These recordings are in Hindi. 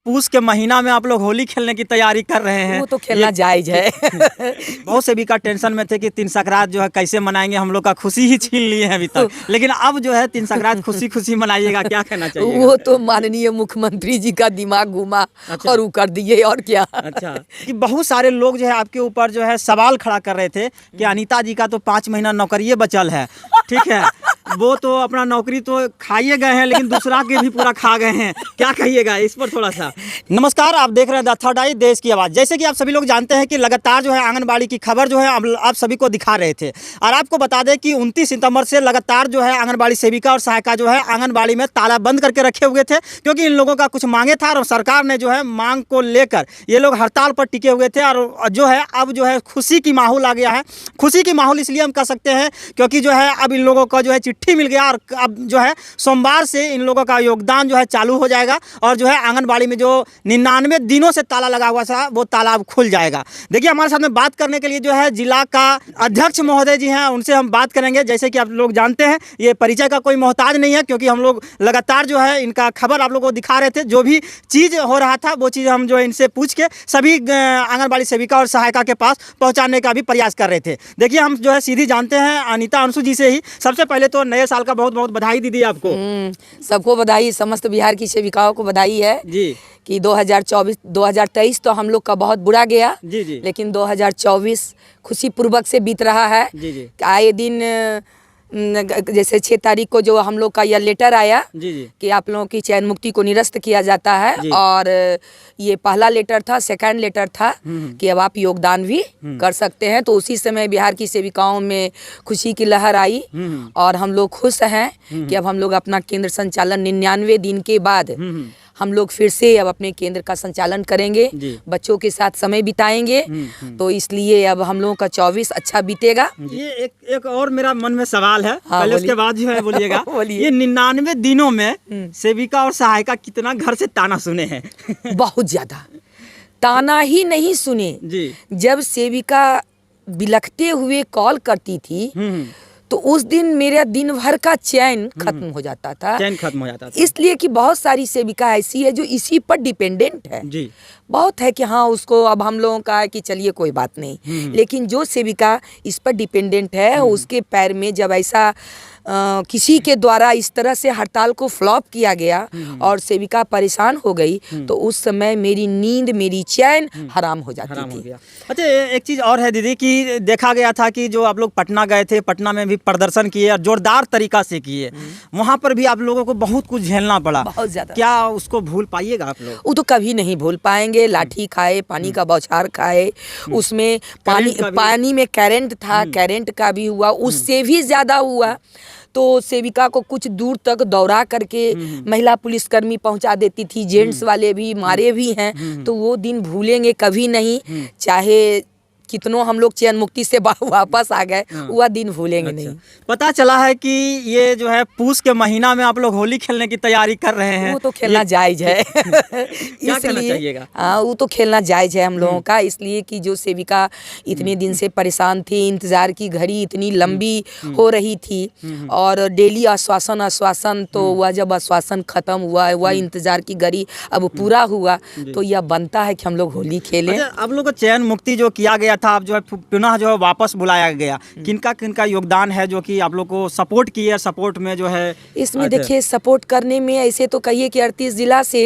पूस के महीना में आप लोग होली खेलने की तैयारी कर रहे हैं। वो तो खेलना जायज है। बहुत से भी का टेंशन में थे कि तीन संक्रांत जो है कैसे मनाएंगे, हम लोग का खुशी ही छीन लिए हैं अभी तक। लेकिन अब जो है तीन संक्रांत खुशी खुशी मनाइएगा, क्या कहना चाहिए? वो तो माननीय मुख्यमंत्री जी का दिमाग घुमा और वो कर दिए, और क्या। अच्छा, कि बहुत सारे लोग जो है आपके ऊपर जो है सवाल खड़ा कर रहे थे कि अनीता जी का तो 5 महीना नौकरी बचल है, ठीक है, वो तो अपना नौकरी तो खाइए गए हैं, लेकिन दूसरा के भी पूरा खा गए हैं, क्या कहिएगा इस पर थोड़ा सा? नमस्कार, आप देख रहे हैं द थर्ड आई, देश की आवाज़। जैसे कि आप सभी लोग जानते हैं कि लगातार जो है आंगनबाड़ी की खबर जो है आप सभी को दिखा रहे थे, और आपको बता दें कि 29 सितंबर से लगातार जो है आंगनबाड़ी सेविका और सहायिका जो है आंगनबाड़ी में ताला बंद करके रखे हुए थे, क्योंकि इन लोगों का कुछ मांगे था और सरकार ने जो है मांग को लेकर ये लोग हड़ताल पर टिके हुए थे। और जो है अब जो है खुशी की माहौल आ गया है। खुशी की माहौल इसलिए हम कह सकते हैं क्योंकि जो है अब इन लोगों को जो है चिट्ठी मिल गया, और अब जो है सोमवार से इन लोगों का योगदान जो है चालू हो जाएगा, और जो है आंगनबाड़ी में जो 99 दिनों से ताला लगा हुआ था वो ताला अब खुल जाएगा। देखिए, हमारे साथ में बात करने के लिए जो है जिला का अध्यक्ष महोदय जी हैं, उनसे हम बात करेंगे। जैसे कि आप लोग जानते हैं, ये परिचय का कोई मोहताज नहीं है, क्योंकि हम लोग लगातार जो है इनका खबर आप लोगों को दिखा रहे थे। जो भी चीज़ हो रहा था वो चीज़ हम जो है इनसे पूछ के सभी आंगनबाड़ी सेविका और सहायिका के पास पहुंचाने का भी प्रयास कर रहे थे। देखिए, हम जो है सीधी जानते हैं अनीता अंशु जी से ही। सबसे पहले तो नए साल का बहुत बहुत बधाई दीदी आपको। सबको बधाई, समस्त बिहार की सेविकाओं को बधाई है जी कि 2023 तो हम लोग का बहुत बुरा गया जी जी, लेकिन 2024 खुशी पूर्वक से बीत रहा है। जी जी, आए दिन जैसे 6 तारीख को जो हम लोग का यह लेटर आया जी जी, कि आप लोगों की चयन मुक्ति को निरस्त किया जाता है, और ये पहला लेटर था, सेकंड लेटर था कि अब आप योगदान भी कर सकते हैं। तो उसी समय बिहार की सेविकाओं में खुशी की लहर आई, और हम लोग खुश हैं कि अब हम लोग अपना केंद्र संचालन 99 दिन के बाद हम लोग फिर से अब अपने केंद्र का संचालन करेंगे, बच्चों के साथ समय बिताएंगे। तो इसलिए अब हम लोगों का 24 अच्छा बीतेगा। ये एक और मेरा मन में सवाल है, हाँ, पहले उसके बाद जो है बोलिएगा। ये 99 दिनों में सेविका और सहायिका कितना घर से ताना सुने हैं? बहुत ज्यादा ताना ही नहीं सुने जी, जब सेविका बिलखते हुए कॉल करती थी तो उस दिन मेरा दिन भर का चैन खत्म हो जाता था। चैन खत्म हो जाता था, इसलिए कि बहुत सारी सेविका ऐसी है जो इसी पर डिपेंडेंट है। जी, बहुत है कि हाँ उसको अब हम लोगों का है कि चलिए कोई बात नहीं, लेकिन जो सेविका इस पर डिपेंडेंट है उसके पैर में जब ऐसा किसी के द्वारा इस तरह से हड़ताल को फ्लॉप किया गया और सेविका परेशान हो गई, तो उस समय मेरी नींद, मेरी चैन हराम हो जाती थी। अच्छा, एक चीज़ और है दीदी कि देखा गया था कि जो आप लोग पटना गए थे, पटना में भी प्रदर्शन किए और जोरदार तरीका से किए, वहाँ पर भी आप लोगों को बहुत कुछ झेलना पड़ा, बहुत ज्यादा। क्या उसको भूल पाइएगा आप लोग? वो तो कभी नहीं भूल पाएंगे। लाठी खाए, पानी का बौछार खाए, उसमें पानी में करंट था, करंट का भी हुआ, उससे भी ज्यादा हुआ। तो सेविका को कुछ दूर तक दौड़ा करके महिला पुलिसकर्मी पहुंचा देती थी, जेंट्स वाले भी मारे भी हैं। तो वो दिन भूलेंगे कभी नहीं, चाहे कितनों हम लोग चयन मुक्ति से वापस आ गए, वह दिन भूलेंगे नहीं। पता चला है कि ये जो है पूस के महीना में आप लोग होली खेलने की तैयारी कर रहे हैं। वो तो खेलना जायज है। क्या कहना चाहिएगा? हाँ, वो तो खेलना जायज है हम लोगों का, इसलिए कि जो सेविका इतने दिन से परेशान थी, इंतजार की घड़ी इतनी लंबी हो रही थी, और डेली आश्वासन, तो वह जब आश्वासन खत्म हुआ, वह इंतजार की घड़ी अब पूरा हुआ, तो यह बनता है कि हम लोग होली खेलें। आप लोग को चयन मुक्ति जो किया गया था, अब जो है पुनः जो है वापस बुलाया गया, किनका किनका योगदान है जो कि आप लोग को सपोर्ट किए? सपोर्ट में जो है इसमें देखिए, सपोर्ट करने में ऐसे तो कहिए कि 38 जिला से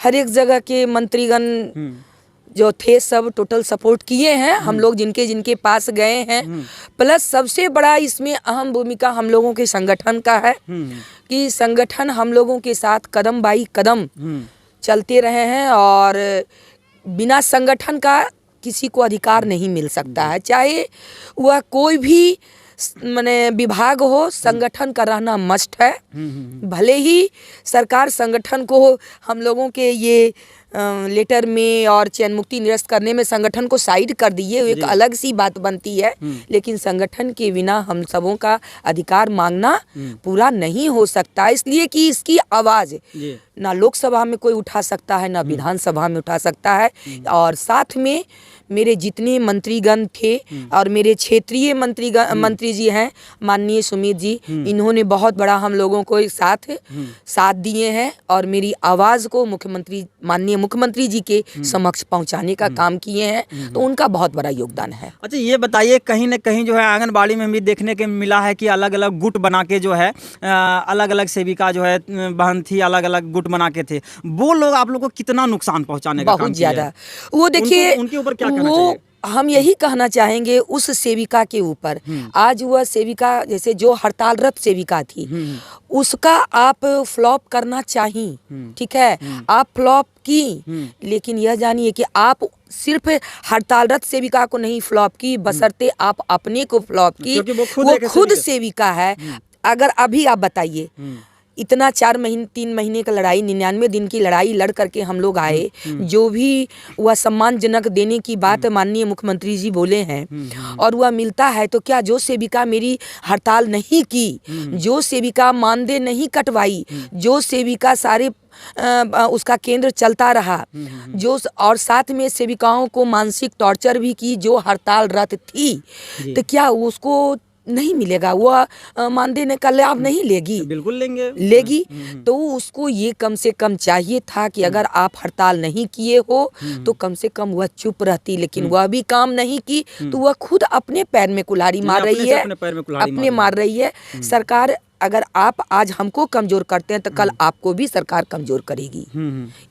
हर एक जगह के मंत्रीगण जो थे सब टोटल सपोर्ट किए हैं। हम लोग जिनके पास गए हैं, प्लस सबसे बड़ा इसमें अहम भूमिका हम लोगों के संगठन का है कि संगठन हम लोगों के साथ कदम बाई कदम चलते रहे हैं, और बिना संगठन का किसी को अधिकार नहीं मिल सकता है। चाहे वह कोई भी माने विभाग हो, संगठन का रहना मस्ट है। भले ही सरकार संगठन को हम लोगों के ये लेटर में और चयन मुक्ति निरस्त करने में संगठन को साइड कर दिए, एक अलग सी बात बनती है। लेकिन संगठन के बिना हम सबों का अधिकार मांगना पूरा नहीं हो सकता, इसलिए कि इसकी आवाज़ ना लोकसभा में कोई उठा सकता है, ना विधानसभा में उठा सकता है। और साथ में मेरे जितने मंत्रीगण थे और मेरे क्षेत्रीय मंत्री जी हैं, माननीय सुमित जी, इन्होंने बहुत बड़ा हम लोगों को एक साथ दिए हैं और मेरी आवाज़ को माननीय मुख्यमंत्री जी के समक्ष पहुंचाने का काम किए हैं, तो उनका बहुत बड़ा योगदान है। अच्छा, ये बताइए, कहीं न कहीं जो है आंगनबाड़ी में भी देखने के मिला है कि अलग अलग गुट बना के जो है अलग अलग सेविका जो है बहन थी, अलग अलग गुट बना के थे, वो लोग आप लोग को कितना नुकसान पहुंचाने का काम बहुत किया है? ज़्यादा। वो देखिए, उनके ऊपर क्या कहना वो चाहिए? हम यही कहना चाहेंगे उस सेविका के ऊपर, आज वह सेविका जैसे जो हड़तालरत सेविका थी, उसका आप फ्लॉप करना चाहिए, ठीक है, आप फ्लॉप की, लेकिन यह जानिए कि आप सिर्फ हड़तालरत सेविका को नहीं फ्लॉप की, बशर्ते आप अपने को फ्लॉप की। वो खुद सेविका है। अगर अभी आप बताइए, इतना 3 महीने का लड़ाई, 99 दिन की लड़ाई लड़ करके हम लोग आए, जो भी वह सम्मानजनक देने की बात माननीय मुख्यमंत्री जी बोले हैं और वह मिलता है, तो क्या जो सेविका मेरी हड़ताल नहीं की, जो सेविका मानदेय नहीं कटवाई, जो सेविका सारे उसका केंद्र चलता रहा, जो और साथ में सेविकाओं को मानसिक टॉर्चर भी की, जो हड़ताल रत थी, तो क्या उसको नहीं मिलेगा? वह मानदेय का लाभ नहीं लेगी? बिल्कुल लेगी। तो उसको ये कम से कम चाहिए था कि अगर आप हड़ताल नहीं किए हो तो कम से कम वह चुप रहती, लेकिन वह भी काम नहीं की, तो वह खुद अपने पैर में कुल्हाड़ी मार रही है, अपने मार रही है। सरकार, अगर आप आज हमको कमजोर करते हैं तो कल आपको भी सरकार कमजोर करेगी।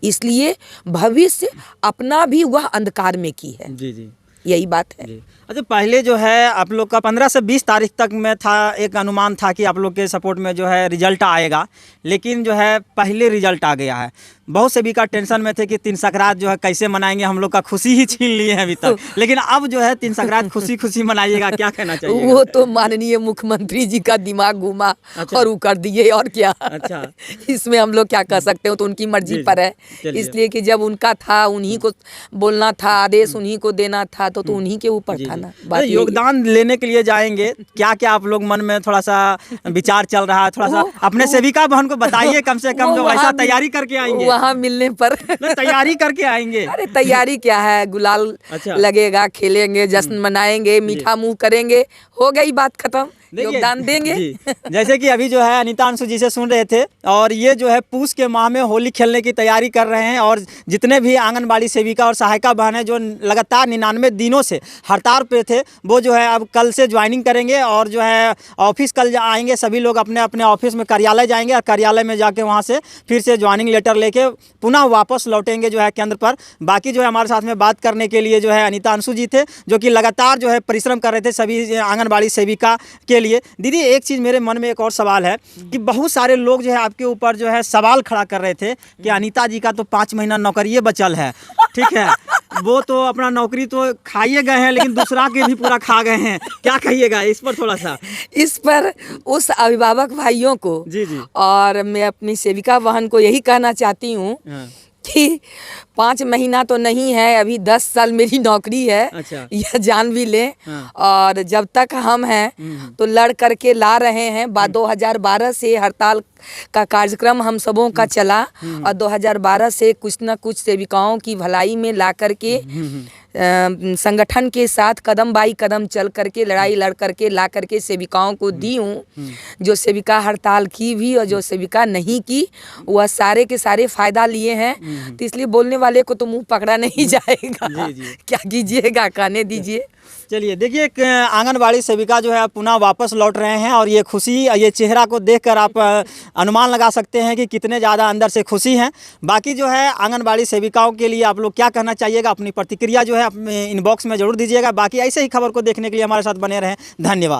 इसलिए भविष्य अपना भी वह अंधकार में की है। जी, यही बात है। अच्छा, पहले जो है आप लोग का 15 से 20 तारीख तक में था, एक अनुमान था कि आप लोग के सपोर्ट में जो है रिजल्ट आएगा, लेकिन जो है पहले रिजल्ट आ गया है। बहुत से भी का टेंशन में थे कि 3 संक्रांत जो है कैसे मनाएंगे, हम लोग का खुशी ही छीन लिए हैं अभी तक, लेकिन अब जो है 3 संक्रांत खुशी मनाइएगा, क्या कहना चाहिए? वो तो माननीय मुख्यमंत्री जी का दिमाग घूमा और वो कर दिए, और क्या। अच्छा, इसमें हम लोग क्या कर सकते हो, तो उनकी मर्जी पर है। इसलिए कि जब उनका था, उन्हीं को बोलना था, आदेश उन्हीं को देना था, तो उन्हीं के ऊपर था ना। योगदान लेने के लिए जाएंगे, क्या क्या आप लोग मन में थोड़ा सा विचार चल रहा है? थोड़ा सा अपने सेविका बहन को बताइए, कम से कम जो ऐसा तैयारी करके आएंगे, वहाँ मिलने पर तैयारी करके आएंगे। अरे तैयारी क्या है, गुलाल लगेगा, खेलेंगे, जश्न मनाएंगे, मीठा मुंह करेंगे, हो गई बात खत्म, योगदान देंगे। जैसे कि अभी जो है अनीता अंशु जी से सुन रहे थे, और ये जो है पूस के माह में होली खेलने की तैयारी कर रहे हैं, और जितने भी आंगनबाड़ी सेविका और सहायिका बहन हैं जो लगातार 99 दिनों से हड़ताल पे थे, वो जो है अब कल से ज्वाइनिंग करेंगे और जो है ऑफिस कल आएंगे। सभी लोग अपने अपने ऑफिस में कार्यालय जाएंगे और कार्यालय में जाके वहाँ से फिर से ज्वाइनिंग लेटर लेके पुनः वापस लौटेंगे जो है केंद्र पर। बाकी जो है हमारे साथ में बात करने के लिए जो है अनीता अंशु जी थे, जो कि लगातार जो है परिश्रम कर रहे थे सभी आंगनबाड़ी सेविका के लिए। दीदी, एक चीज़ मेरे मन में एक और सवाल है कि बहुत सारे लोग जो है आपके ऊपर जो है सवाल खड़ा कर रहे थे कि अनीता जी का तो 5 महीना नौकरी बचल है, ठीक है, वो तो अपना नौकरी तो खाइए गए हैं, लेकिन दूसरा के भी पूरा खा गए हैं, क्या कहिएगा इस पर? थोड़ा सा इस पर उस अभिभावक भाइयों को जी और मैं अपनी सेविका बहन को यही कहना चाहती हूँ कि 5 महीना तो नहीं है, अभी 10 साल मेरी नौकरी है। अच्छा। यह जान भी ले। और जब तक हम हैं तो लड़ करके ला रहे हैं। 2012 से हड़ताल का कार्यक्रम हम सबों का चला और 2012 से कुछ न कुछ सेविकाओं की भलाई में ला करके संगठन के साथ कदम बाई कदम चल करके लड़ाई लड़ करके ला करके सेविकाओं को दी हूँ। जो सेविका हड़ताल की भी और जो सेविका नहीं की, वह सारे के सारे फायदा लिए हैं। तो इसलिए बोलने वाले को तो मुंह पकड़ा नहीं जाएगा। क्या कीजिएगा, कहने दीजिए। चलिए, देखिए आंगनबाड़ी सेविका जो है पुनः वापस लौट रहे हैं, और ये खुशी, ये चेहरा को देखकर आप अनुमान लगा सकते हैं कि कितने ज़्यादा अंदर से खुशी हैं। बाकी जो है आंगनबाड़ी सेविकाओं के लिए आप लोग क्या कहना चाहिएगा, अपनी प्रतिक्रिया जो है अपने इनबॉक्स में ज़रूर दीजिएगा। बाकी ऐसे ही खबर को देखने के लिए हमारे साथ बने रहें। धन्यवाद।